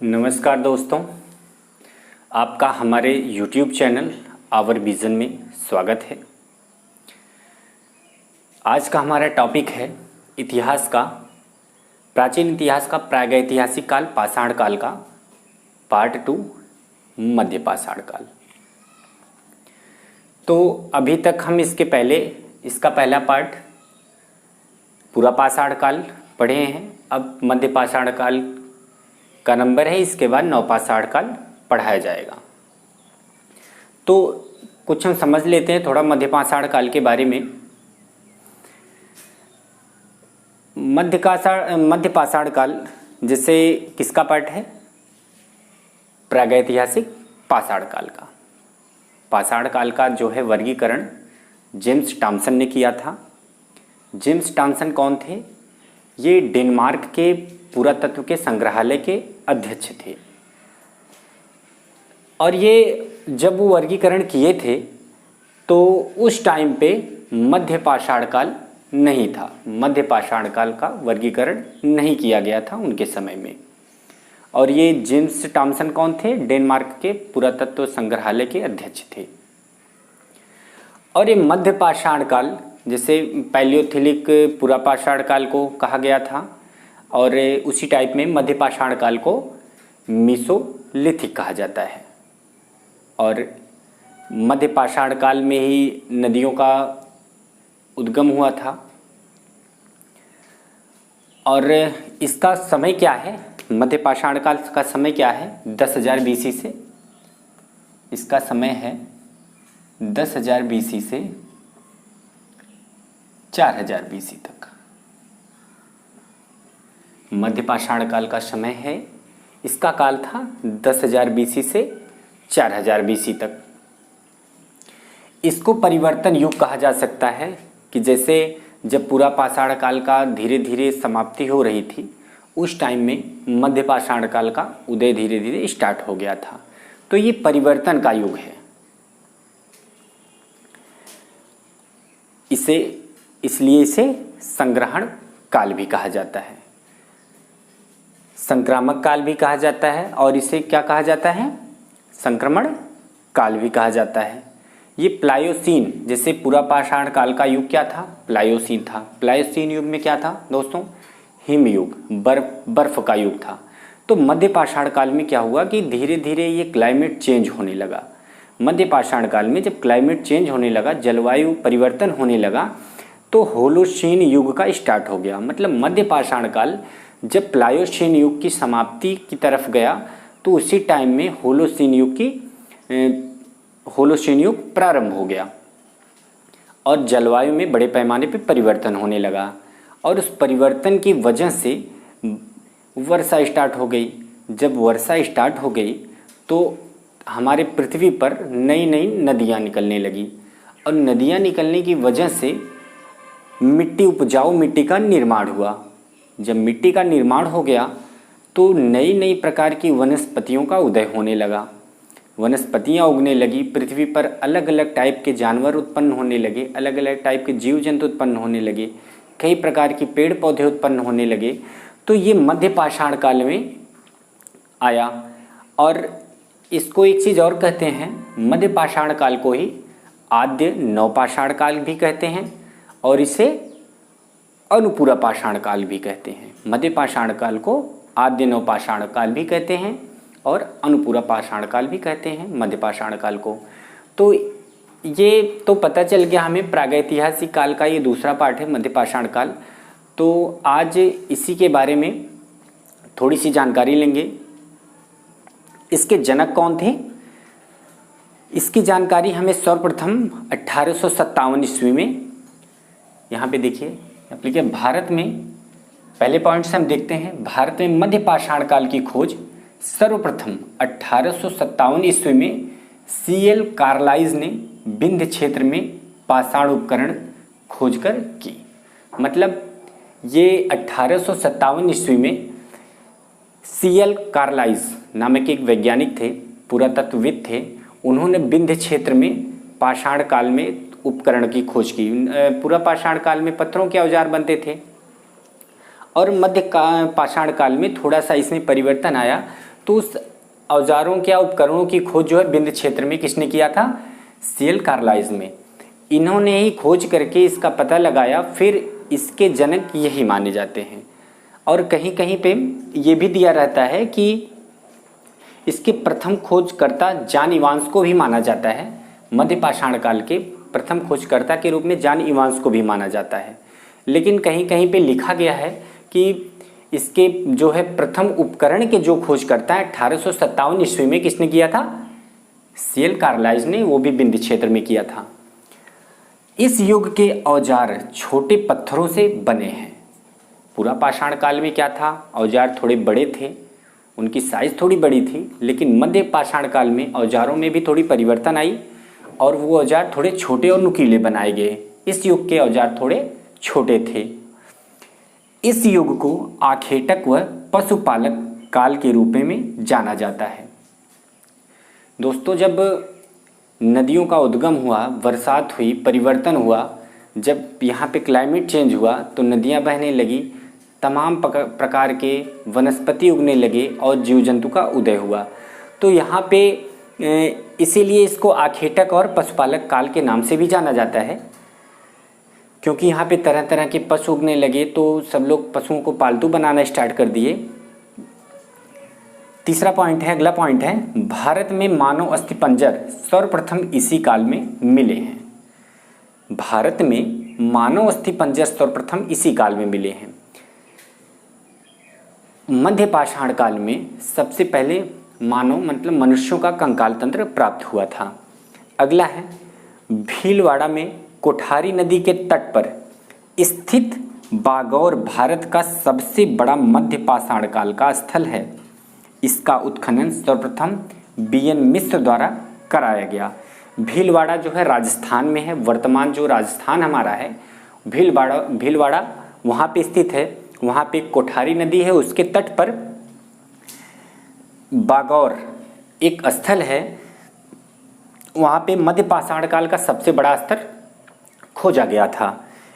नमस्कार दोस्तों, आपका हमारे YouTube चैनल आवर विज़न में स्वागत है। आज का हमारा टॉपिक है इतिहास का, प्राचीन इतिहास का प्रागैतिहासिक काल, पाषाण काल का पार्ट 2, मध्य पाषाण काल। तो अभी तक हम इसका पहला पार्ट पूरा पाषाण काल पढ़े हैं। अब मध्य पाषाण काल का नंबर है, इसके बाद नवपाषाण काल पढ़ाया जाएगा। तो कुछ हम समझ लेते हैं थोड़ा मध्य पाषाण काल के बारे में। मध्य पाषाण काल जैसे किसका पार्ट है? प्रागैतिहासिक पाषाण काल का। पाषाण काल का जो है वर्गीकरण जेम्स टॉमसन ने किया था। जेम्स टॉमसन कौन थे? ये डेनमार्क के पुरातत्व के संग्रहालय के अध्यक्ष थे। और ये जब वो वर्गीकरण किए थे तो उस टाइम पे मध्य पाषाण काल नहीं था। मध्य पाषाण काल का वर्गीकरण नहीं किया गया था उनके समय में। और ये जेम्स टॉमसन कौन थे? डेनमार्क के पुरातत्व संग्रहालय के अध्यक्ष थे। और ये मध्य पाषाण काल, जैसे पैलियोथिलिक पुरापाषाण काल को कहा गया था, और उसी टाइप में मध्य पाषाण काल को मीसोलिथिक कहा जाता है। और मध्य पाषाण काल में ही नदियों का उद्गम हुआ था। और इसका समय क्या है? मध्य पाषाण काल का समय क्या है? 10,000 BC से इसका समय है 10,000 BC से 4,000 BC तक मध्य पाषाण काल का समय है। इसका काल था 10,000 BC से 4,000 BC तक। इसको परिवर्तन युग कहा जा सकता है कि जैसे जब पूरा पाषाण काल का धीरे धीरे समाप्ति हो रही थी, उस टाइम में मध्य पाषाण काल का उदय धीरे धीरे स्टार्ट हो गया था। तो ये परिवर्तन का युग है। इसलिए इसे संग्रहण काल भी कहा जाता है, संक्रामक काल भी कहा जाता है, और इसे क्या कहा जाता है? संक्रमण काल भी कहा जाता है। ये प्लायोसीन, जैसे पूरा पाषाण काल का युग क्या था? प्लायोसीन था। प्लायोसीन युग में क्या था दोस्तों? हिम युग, बर्फ का युग था। तो मध्य पाषाण काल में क्या हुआ कि धीरे धीरे ये क्लाइमेट चेंज होने लगा। मध्य पाषाण काल में जब क्लाइमेट चेंज होने लगा, जलवायु परिवर्तन होने लगा, तो होलोसीन युग का स्टार्ट हो गया। मतलब मध्य पाषाण काल जब प्लायोसीन युग की समाप्ति की तरफ गया, तो उसी टाइम में होलोसीन युग प्रारंभ हो गया और जलवायु में बड़े पैमाने पर परिवर्तन होने लगा। और उस परिवर्तन की वजह से वर्षा स्टार्ट हो गई। जब वर्षा स्टार्ट हो गई तो हमारे पृथ्वी पर नई नई नदियाँ निकलने लगी, और नदियाँ निकलने की वजह से उपजाऊ मिट्टी का निर्माण हुआ। जब मिट्टी का निर्माण हो गया तो नई नई प्रकार की वनस्पतियों का उदय होने लगा। वनस्पतियाँ उगने लगी, पृथ्वी पर अलग अलग टाइप के जानवर उत्पन्न होने लगे, अलग अलग टाइप के जीव जंतु उत्पन्न होने लगे, कई प्रकार की पेड़ पौधे उत्पन्न होने लगे। तो ये मध्य पाषाण काल में आया। और इसको एक चीज़ और कहते हैं, मध्य पाषाण काल को ही आद्य नवपाषाण काल भी कहते हैं, और इसे अनुपूरा पाषाण काल भी कहते हैं। मध्य पाषाण काल को आद्य नवपाषाण काल भी कहते हैं और अनुपूरा पाषाण काल भी कहते हैं मध्य पाषाण काल को। तो ये तो पता चल गया हमें प्रागैतिहासिक काल का ये दूसरा पार्ट है, मध्य पाषाण काल। तो आज इसी के बारे में थोड़ी सी जानकारी लेंगे। इसके जनक कौन थे? इसकी जानकारी हमें सर्वप्रथम 1857 ईस्वी में, यहाँ पे देखिए लिखिए, भारत में पहले पॉइंट से हम देखते हैं। भारत में मध्य पाषाण काल की खोज सर्वप्रथम 1857 ईस्वी में CL कार्लाइज ने विंध्य क्षेत्र में पाषाण उपकरण खोजकर की। मतलब ये 1857 ईस्वी में CL कार्लाइज नामक एक वैज्ञानिक थे, पुरातत्वविद थे। उन्होंने विंध्य क्षेत्र में पाषाण काल में उपकरण की खोज की। पूरा पाषाण काल में पत्थरों के औजार बनते थे, और मध्य पाषाण काल में थोड़ा सा इसमें परिवर्तन आया। तो उस औजारों या उपकरणों की खोज जो है विंध्य क्षेत्र में किसने किया था? सीएल कार्लाइज में। इन्होंने ही खोज करके इसका पता लगाया, फिर इसके जनक यही माने जाते हैं। और कहीं कहीं पे ये भी दिया रहता है कि इसके प्रथम खोजकर्ता जॉन इवांस को भी माना जाता है। मध्य पाषाण काल के प्रथम खोजकर्ता के रूप में जॉन इवांस को भी माना जाता है। लेकिन कहीं कहीं पे लिखा गया है कि इसके जो है प्रथम उपकरण के जो खोजकर्ता है 1857 ईस्वी में किसने किया था? सीएल कार्लाइज ने, वो भी विंध्य क्षेत्र में किया था। इस युग के औजार छोटे पत्थरों से बने हैं। पूरा पाषाण काल में क्या था? औजार थोड़े बड़े थे, उनकी साइज थोड़ी बड़ी थी। लेकिन मध्य पाषाण काल में औजारों में भी थोड़ी परिवर्तन आई और वो औजार थोड़े छोटे और नुकीले बनाए गए। इस युग के औजार थोड़े छोटे थे। इस युग को आखेटक व पशुपालक काल के रूप में जाना जाता है। दोस्तों, जब नदियों का उद्गम हुआ, बरसात हुई, परिवर्तन हुआ, जब यहाँ पे क्लाइमेट चेंज हुआ तो नदियाँ बहने लगी, तमाम प्रकार के वनस्पति उगने लगे और जीव जंतु का उदय हुआ। तो यहाँ पे इसीलिए इसको आखेटक और पशुपालक काल के नाम से भी जाना जाता है, क्योंकि यहाँ पे तरह तरह के पशु उगने लगे तो सब लोग पशुओं को पालतू बनाना स्टार्ट कर दिए। तीसरा पॉइंट है, अगला पॉइंट है, भारत में मानव अस्थिपंजर सर्वप्रथम इसी काल में मिले हैं। भारत में मानव अस्थिपंजर सर्वप्रथम इसी काल में मिले हैं। मध्य पाषाण काल में सबसे पहले मानव मतलब मनुष्यों का कंकाल तंत्र प्राप्त हुआ था। अगला है, भीलवाड़ा में कोठारी नदी के तट पर स्थित बागौर भारत का सबसे बड़ा मध्य पाषाण काल का स्थल है। इसका उत्खनन सर्वप्रथम बीएन मिश्र द्वारा कराया गया। भीलवाड़ा जो है राजस्थान में है। वर्तमान जो राजस्थान हमारा है, भीलवाड़ा वहाँ पे स्थित है। वहाँ पे कोठारी नदी है, उसके तट पर बागौर एक स्थल है। वहाँ पे मध्य पाषाण काल का सबसे बड़ा स्तर खोजा गया था।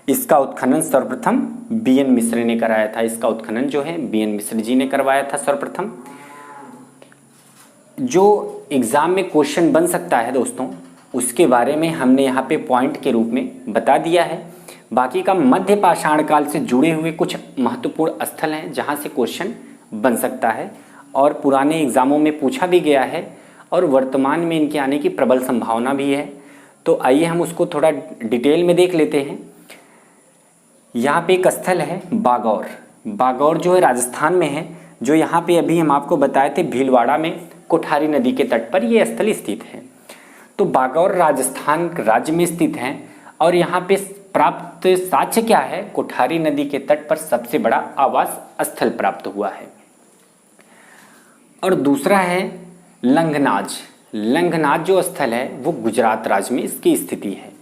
इसका उत्खनन सर्वप्रथम बीएन मिश्र ने कराया था। इसका उत्खनन जो है बीएन मिश्र जी ने करवाया था सर्वप्रथम। जो एग्ज़ाम में क्वेश्चन बन सकता है दोस्तों, उसके बारे में हमने यहाँ पे पॉइंट के रूप में बता दिया है। बाकी का मध्य पाषाण काल से जुड़े हुए कुछ महत्वपूर्ण स्थल हैं जहाँ से क्वेश्चन बन सकता है और पुराने एग्ज़ामों में पूछा भी गया है और वर्तमान में इनके आने की प्रबल संभावना भी है। तो आइए हम उसको थोड़ा डिटेल में देख लेते हैं। यहाँ पे एक स्थल है बागौर। बागौर जो है राजस्थान में है, जो यहाँ पे अभी हम आपको बताए थे भीलवाड़ा में कोठारी नदी के तट पर ये स्थल स्थित है। तो बागौर राजस्थान राज्य में स्थित है और यहाँ पे प्राप्त साक्ष्य क्या है? कोठारी नदी के तट पर सबसे बड़ा आवास स्थल प्राप्त हुआ है। और दूसरा है लंघनाज। लंघनाज जो स्थल है वो गुजरात राज्य में इसकी स्थिति है।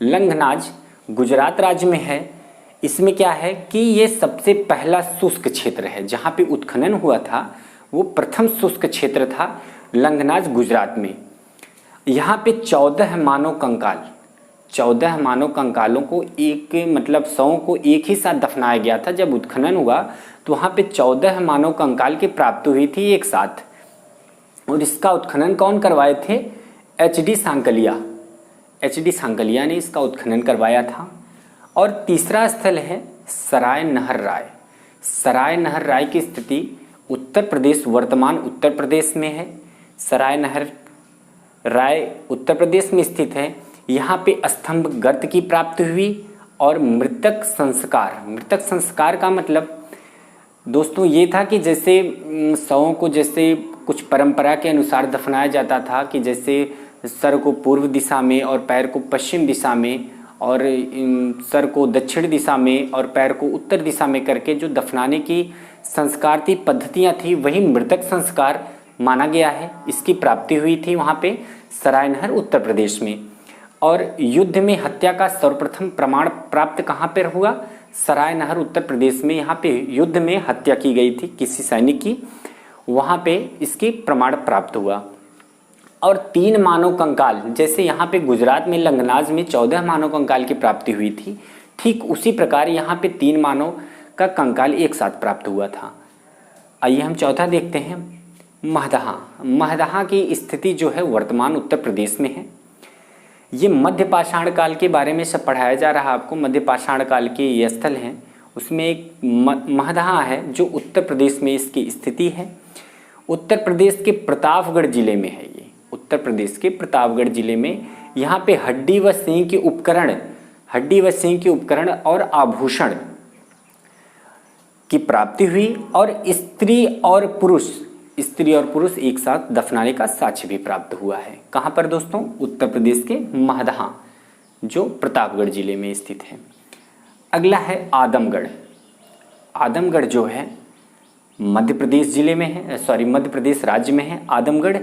लंघनाज गुजरात राज्य में है। इसमें क्या है कि ये सबसे पहला शुष्क क्षेत्र है। जहाँ पे उत्खनन हुआ था वो प्रथम शुष्क क्षेत्र था लंघनाज गुजरात में। यहाँ पे 14 मानव कंकाल, 14 मानव कंकालों को एक मतलब शवों को एक ही साथ दफनाया गया था। जब उत्खनन हुआ तो वहाँ पे 14 मानव कंकाल की प्राप्ति हुई थी एक साथ। और इसका उत्खनन कौन करवाए थे? एच.डी. सांकलिया। एच.डी. सांकलिया ने इसका उत्खनन करवाया था। और तीसरा स्थल है सराय नहर राय। सराय नहर राय की स्थिति उत्तर प्रदेश, वर्तमान उत्तर प्रदेश में है। सराय नहर राय उत्तर प्रदेश में स्थित है। यहाँ पे स्तंभ गर्त की प्राप्ति हुई और मृतक संस्कार। मृतक संस्कार का मतलब दोस्तों ये था कि जैसे शवों को जैसे कुछ परंपरा के अनुसार दफनाया जाता था कि जैसे सर को पूर्व दिशा में और पैर को पश्चिम दिशा में और सर को दक्षिण दिशा में और पैर को उत्तर दिशा में करके जो दफनाने की संस्कार थी, पद्धतियाँ थी, वही मृतक संस्कार माना गया है। इसकी प्राप्ति हुई थी वहाँ पे सरायनहर उत्तर प्रदेश में। और युद्ध में हत्या का सर्वप्रथम प्रमाण प्राप्त कहाँ पर हुआ? सरायनहर उत्तर प्रदेश में। यहाँ पे युद्ध में हत्या की गई थी किसी सैनिक की, वहाँ पे इसकी प्रमाण प्राप्त हुआ। और 3 मानव कंकाल, जैसे यहाँ पे गुजरात में लंघनाज में 14 मानव कंकाल की प्राप्ति हुई थी, ठीक उसी प्रकार यहाँ पे 3 मानव का कंकाल एक साथ प्राप्त हुआ था। आइए हम चौथा देखते हैं। महदहा। महदहा की स्थिति जो है वर्तमान उत्तर प्रदेश में है। ये मध्य पाषाण काल के बारे में सब पढ़ाया जा रहा है आपको। मध्य पाषाण काल के ये स्थल हैं, उसमें एक महदहा है जो उत्तर प्रदेश में इसकी स्थिति है। उत्तर प्रदेश के प्रतापगढ़ जिले में है ये। उत्तर प्रदेश के प्रतापगढ़ जिले में यहाँ पे हड्डी व सींग के उपकरण और आभूषण की प्राप्ति हुई और स्त्री और पुरुष एक साथ दफनाने का साक्ष्य भी प्राप्त हुआ है। कहाँ पर दोस्तों? उत्तर प्रदेश के महदहा जो प्रतापगढ़ जिले में स्थित है। अगला है आदमगढ़। आदमगढ़ जो है मध्य प्रदेश राज्य में है आदमगढ़।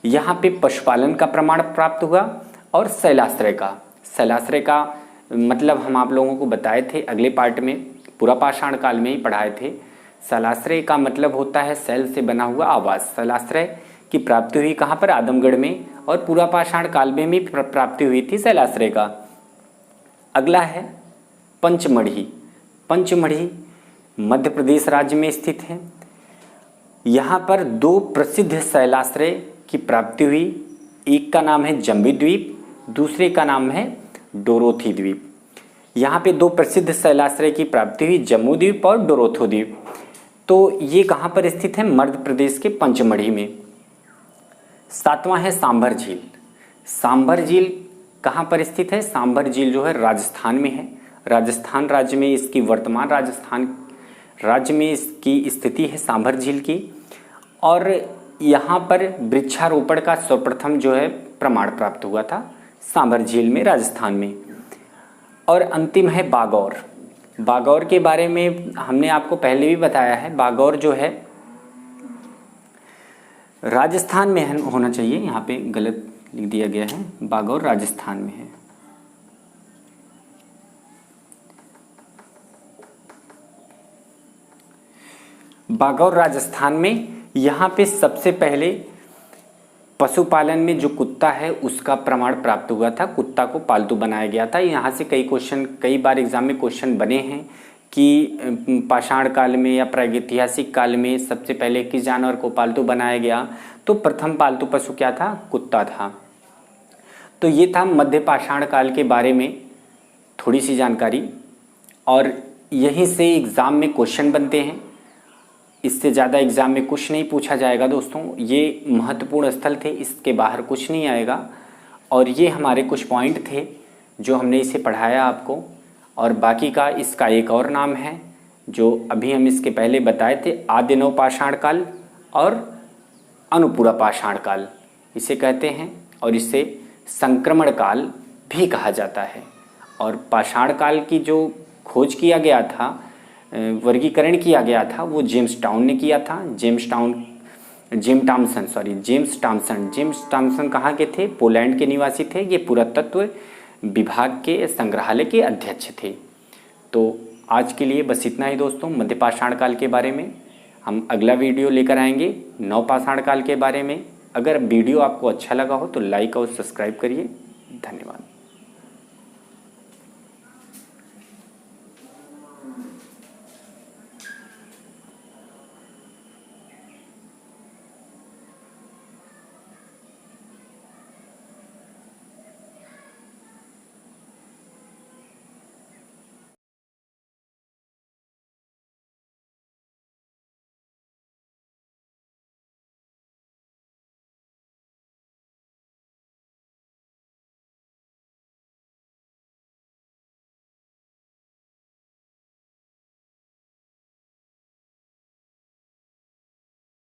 यहाँ पे पशुपालन का प्रमाण प्राप्त हुआ और शैलाश्रय का मतलब हम आप लोगों को बताए थे अगले पार्ट में, पूरा पाषाण काल में ही पढ़ाए थे। शैलाश्रय का मतलब होता है शैल से बना हुआ आवास। शैलाश्रय की प्राप्ति हुई कहाँ पर? आदमगढ़ में, और पूरा पाषाण काल में भी प्राप्ति हुई थी शैलाश्रय का। अगला है पंचमढ़ी। पंचमढ़ी मध्य प्रदेश राज्य में स्थित है। यहाँ पर 2 प्रसिद्ध शैलाश्रय की प्राप्ति हुई। एक का नाम है जम्बू द्वीप, दूसरे का नाम है डोरोथी द्वीप। यहाँ पे 2 प्रसिद्ध शैलाश्रय की प्राप्ति हुई, जम्बू द्वीप और डोरोथो द्वीप। तो ये कहाँ पर स्थित है? मध्य प्रदेश के पंचमढ़ी में। 7वां है सांभर झील। सांभर झील कहाँ पर स्थित है? सांभर झील जो है राजस्थान में है। राजस्थान राज्य में इसकी वर्तमान राजस्थान राज्य में इसकी स्थिति है सांभर झील की। और यहाँ पर वृक्षारोपण का सर्वप्रथम जो है प्रमाण प्राप्त हुआ था सांभर झील में, राजस्थान में। और अंतिम है बागौर। बागौर के बारे में हमने आपको पहले भी बताया है। बागौर जो है राजस्थान में होना चाहिए, यहाँ पे गलत लिख दिया गया है। बागौर राजस्थान में है। बागौर राजस्थान में यहाँ पे सबसे पहले पशुपालन में जो कुत्ता है उसका प्रमाण प्राप्त हुआ था। कुत्ता को पालतू बनाया गया था। यहाँ से कई बार एग्जाम में क्वेश्चन बने हैं कि पाषाण काल में या प्रागैतिहासिक काल में सबसे पहले किस जानवर को पालतू बनाया गया? तो प्रथम पालतू पशु क्या था? कुत्ता था। तो ये था मध्य पाषाण काल के बारे में थोड़ी सी जानकारी, और यहीं से एग्ज़ाम में क्वेश्चन बनते हैं। इससे ज़्यादा एग्ज़ाम में कुछ नहीं पूछा जाएगा दोस्तों। ये महत्वपूर्ण स्थल थे, इसके बाहर कुछ नहीं आएगा। और ये हमारे कुछ पॉइंट थे जो हमने इसे पढ़ाया आपको। और बाकी का इसका एक और नाम है जो अभी हम इसके पहले बताए थे, आदि नवपाषाण काल और अनुपूरा पाषाण काल इसे कहते हैं। और इसे संक्रमण काल भी कहा जाता है। और पाषाण काल की जो खोज किया गया था, वर्गीकरण किया गया था, वो जेम्स टाउन ने किया था। जेम्स टॉमसन कहाँ के थे? पोलैंड के निवासी थे। ये पुरातत्व विभाग के संग्रहालय के अध्यक्ष थे। तो आज के लिए बस इतना ही दोस्तों मध्य पाषाण काल के बारे में। हम अगला वीडियो लेकर आएंगे नवपाषाण काल के बारे में। अगर वीडियो आपको अच्छा लगा हो तो लाइक और सब्सक्राइब करिए। धन्यवाद।